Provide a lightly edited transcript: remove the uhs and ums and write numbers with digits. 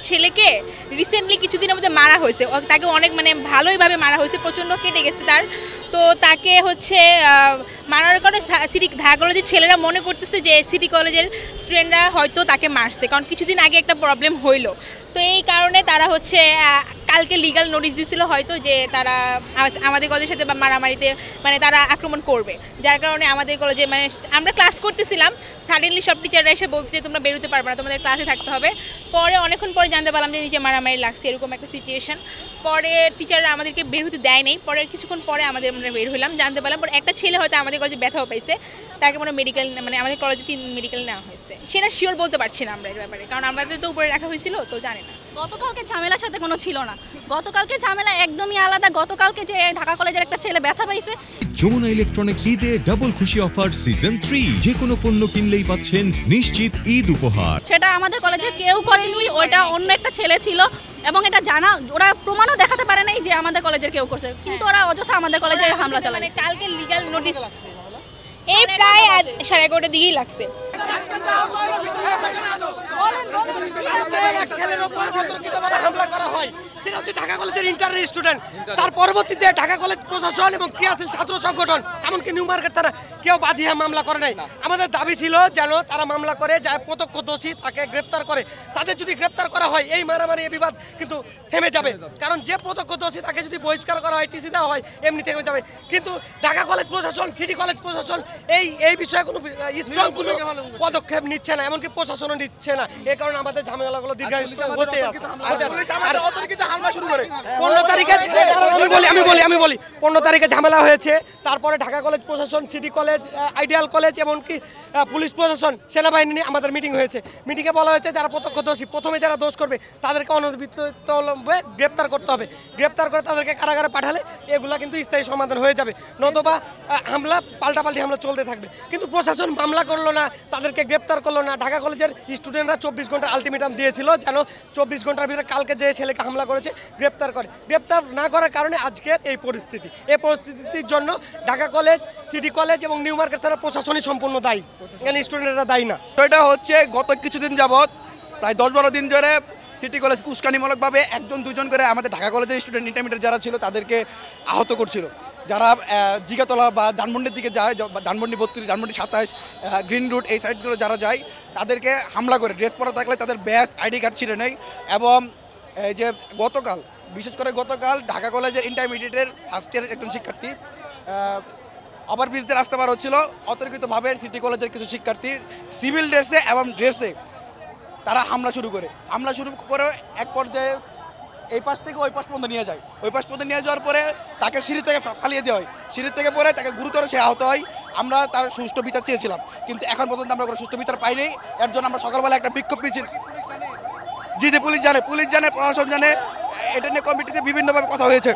ছেলেকে রিসেন্টলি কিছুদিনের মধ্যে মারা হয়েছে, তাকে অনেক মানে ভালোইভাবে মারা হয়েছে, প্রচণ্ড কেটে গেছে তার। তো তাকে হচ্ছে মারার কারণে ঢাকা কলেজের ছেলেরা মনে করতেছে যে সিটি কলেজের স্টুডেন্টরা হয়তো তাকে মারছে, কারণ কিছুদিন আগে একটা প্রবলেম হইলো। তো এই কারণে তারা হচ্ছে কালকে লিগ্যাল নোটিশ দিছিল হয়তো যে তারা আমাদের কলেজের সাথে বা মারামারিতে মানে তারা আক্রমণ করবে, যার কারণে আমাদের কলেজে মানে আমরা ক্লাস করতেছিলাম, সাডেনলি সব টিচাররা এসে বলছে যে তোমরা বেরোতে পারবে না, তোমাদের ক্লাসে থাকতে হবে। পরে অনেকক্ষণ পরে জানতে পারলাম যে নিচে মারামারি লাগছে, এরকম একটা সিচুয়েশন। পরে টিচাররা আমাদেরকে বের হতে দেয় নাই, পরে কিছুক্ষণ পরে আমরা বের হলাম, জানতে পারলাম পরে একটা ছেলে হয়তো আমাদের কলেজে ব্যথাও পাইছে, তাকে মনে মেডিকেল মানে আমাদের কলেজে 3 মেডিকেল নেওয়া হয়েছে। সেটা শিওর বলতে পারছি না আমরা এর ব্যাপারে, কারণ আমাদের তো উপরে রাখা হয়েছিল, তো জানি না। গতকালকে ঝামেলার সাথে কোনো ছিল না, গতকালকে ঝামেলা একদমই আলাদা। গতকালকে যে ঢাকা কলেজের একটা ছেলে ব্যথা পাইছে। যমুনা ইলেকট্রনিক্স ঈদে ডাবল খুশি অফার সিজন 3, যে কোনো পণ্য কিনলেই পাচ্ছেন নিশ্চিত ঈদ উপহার। সেটা আমাদের কলেজের কেউ করেনি, ওইটা অন্য একটা ছেলে ছিল, এবং এটা জানা ওরা প্রমাণও দেখাতে পারে নাই যে আমাদের কলেজের কেউ করছে, কিন্তু ওরা অযথা আমাদের কলেজে হামলা চালায়। কালকে লিগ্যাল নোটিশ এই প্রায় 11:30টার দিকেই লাগছে। হামলা করা হয় সেটা হচ্ছে ঢাকা কলেজের ইন্টার স্টুডেন্ট, তার পরবর্তীতে ঢাকা কলেজ প্রশাসন এবং ক্রিয়াশীল ছাত্র সংগঠন এমনকি নিউ মার্কেট তারা কেউ বাদিয়া মামলা করে নাই। আমাদের দাবি ছিল যেন তারা মামলা করে, যারা প্রত্যক্ষদর্শী তাকে গ্রেপ্তার করে। তাদের যদি গ্রেপ্তার করা হয় এই মারামারি এই বিবাদ কিন্তু থেমে যাবে, কারণ যে প্রত্যক্ষদর্শী তাকে যদি বহিষ্কার করা হয়, টিসি দেওয়া হয়, এমনি থেমে যাবে। কিন্তু ঢাকা কলেজ প্রশাসন, সিটি কলেজ প্রশাসন এই বিষয়ে কোনো স্ট্রং কোনো পদক্ষেপ নিচ্ছে না, এমনকি প্রশাসনও নিচ্ছে না। এই কারণে আমাদের ঝামেলাগুলো দীর্ঘায়িত হতে আছে। 15 তারিখে ঝামেলা হয়েছে, তারপরে ঢাকা কলেজ প্রশাসন, সিটি কলেজ, আইডিয়াল কলেজ, এমনকি পুলিশ প্রশাসন, সেনাবাহিনী নিয়ে আমাদের মিটিং হয়েছে। মিটিংয়ে বলা হয়েছে যারা প্রত্যক্ষদর্শী, প্রথমে যারা দোষ করবে তাদেরকে অনতিবিলম্বে গ্রেপ্তার করতে হবে। গ্রেপ্তার করে তাদেরকে কারাগারে পাঠালে এগুলা কিন্তু স্থায়ী সমাধান হয়ে যাবে, নতুবা হামলা পাল্টাপাল্টি হামলা চলতে থাকবে। কিন্তু প্রশাসন মামলা করলো না, তাদেরকে গ্রেপ্তার করলো না। ঢাকা কলেজের স্টুডেন্টরা 24 ঘন্টার আলটিমেটাম দিয়েছিল যেন 24 ঘন্টার ভিতরে কালকে যে ছেলেকে হামলা করেছে গ্রেপ্তার করে। গ্রেপ্তার না করার কারণে আজকের এই পরিস্থিতি। এই পরিস্থিতির জন্য ঢাকা কলেজ, সিটি কলেজ এবং নিউ মার্কেট তারা প্রশাসনই সম্পূর্ণ দায়ী, এখানে স্টুডেন্টরা দায়ী না। তো এটা হচ্ছে গত কিছুদিন যাবৎ প্রায় 10-12 দিন ধরে সিটি কলেজ উস্কানিমূলকভাবে 1-2 করে আমাদের ঢাকা কলেজের স্টুডেন্ট ইন্টারমিডিয়েট যারা ছিল তাদেরকে আহত করছিল। যারা জিগাতলা বা ধানমন্ডির দিকে যায়, ধানমন্ডি 32, ধানমন্ডি 27, গ্রিন রুট এই সাইডগুলো যারা যায় তাদেরকে হামলা করে, ড্রেস পরা থাকলে তাদের ব্যাস আইডি কার্ড ছিঁড়ে নেয়। এবং এই যে গতকাল, বিশেষ করে গতকাল ঢাকা কলেজের ইন্টারমিডিয়েটের ফার্স্ট ইয়ারের একজন শিক্ষার্থী ওভারব্রিজ দিয়ে আসতে পারা হচ্ছিল, অতর্কিতভাবে সিটি কলেজের কিছু শিক্ষার্থী সিভিল ড্রেসে এবং ড্রেসে তারা হামলা শুরু করে এক পর্যায়ে এই পাশ থেকে ওই পাশ পর্যন্ত নিয়ে যায়। ওই পাশ পর্যন্ত নিয়ে যাওয়ার পরে তাকে সিঁড়ি থেকে ফালিয়ে দেওয়া হয়। সিঁড়ি থেকে পরে তাকে গুরুতর সে আহত হয়। আমরা তার সুষ্ঠু বিচার চেয়েছিলাম, কিন্তু এখন পর্যন্ত আমরা কোনো সুষ্ঠু বিচার পাইনি। এর জন্য আমরা সকালবেলা একটা বিক্ষোভ মিছিল, জি পুলিশ জানে, প্রশাসন জানে, এটা নিয়ে কমিটিতে বিভিন্নভাবে কথা হয়েছে।